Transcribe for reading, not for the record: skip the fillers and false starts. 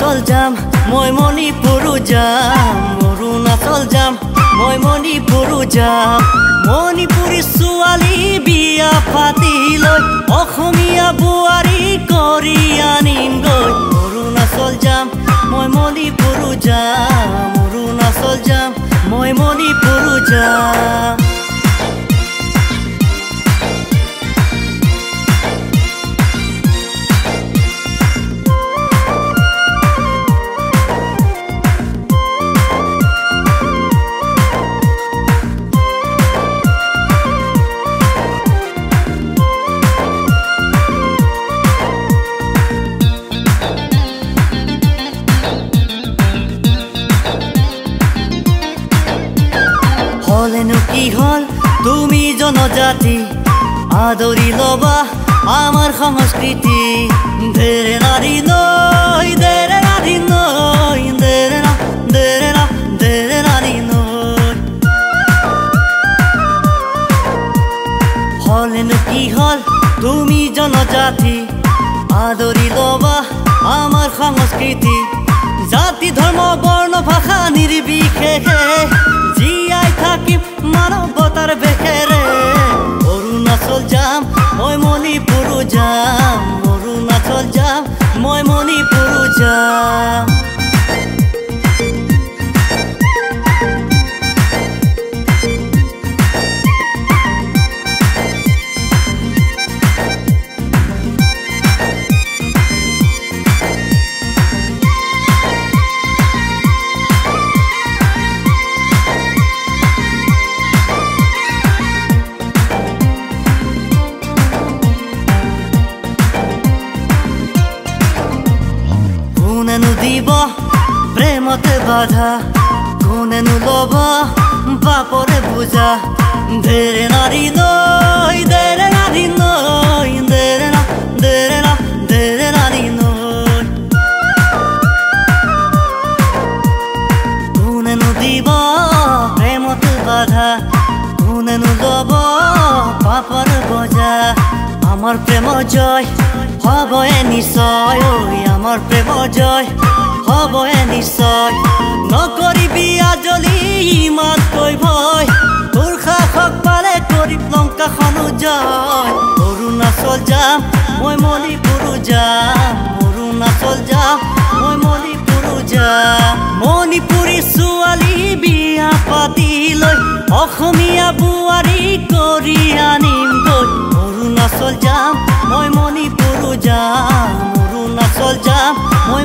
অৰুণাচল যাম মই মণিপুৰো যাম অৰুণাচল যাম মই মণিপুৰো যাম মণিপুৰী ছোৱালী বিয়া পাতি লৈ অসমীয়া বোৱাৰী কৰি আনিম গৈ অৰুণাচল যাম মই মণিপুৰো যাম অৰুণাচল যাম মই মণিপুৰো যাম হলেনো কি হল তুমি জনজাতি আদৰি লবা আমাৰ সংস্কৃতি দেৰে নাৰী নৈ দেৰে নাৰী নৈ দেৰে না দেৰে না দেৰে নাৰী নৈ হলেনো কি হল তুমি জনজাতি আদৰি লবা আমাৰ সংস্কৃতি জাতি ধৰ্ম বৰ্ণ ভাষা নিৰ্বিশেষে জীয়াই থাকিম মানৱতাৰ বেশেৰে অৰুণাচল যাম মই মণিপুৰো যাম অৰুণাচল যাম মই মণিপুৰো যাম কোনেনো দিব প্ৰেমতে বাধা কোনেনো ল'ব বাপৰে বুজা দেৰে নাৰী নৈ দেৰে নাৰী নৈ দেৰে না দেৰে না দেৰে নাৰী নৈ কোনেনো দিব প্ৰেমতে বাধা কোনেনো ল'ব বাপৰে বুজা আমাৰ প্ৰেম জয় হবয়ে নিশ্চয় আমাৰ প্ৰেম জয় হবয়ে নিশ্চয় নকৰিবি আজলি ইমানকৈ ভয় তোৰ সাহস পালে কৰিম লংকাখনো জয় অৰুণাচল যাম মই মণিপুৰো যাম অৰুণাচল যাম মই মণিপুৰো যাম মণিপুৰী ছোৱালী বিয়া পাতি লৈ অসমীয়া বোৱাৰী কৰি আনিম গৈ অৰুণাচল যাম মই মণিপুৰো যাম অৰুণাচল যাম মই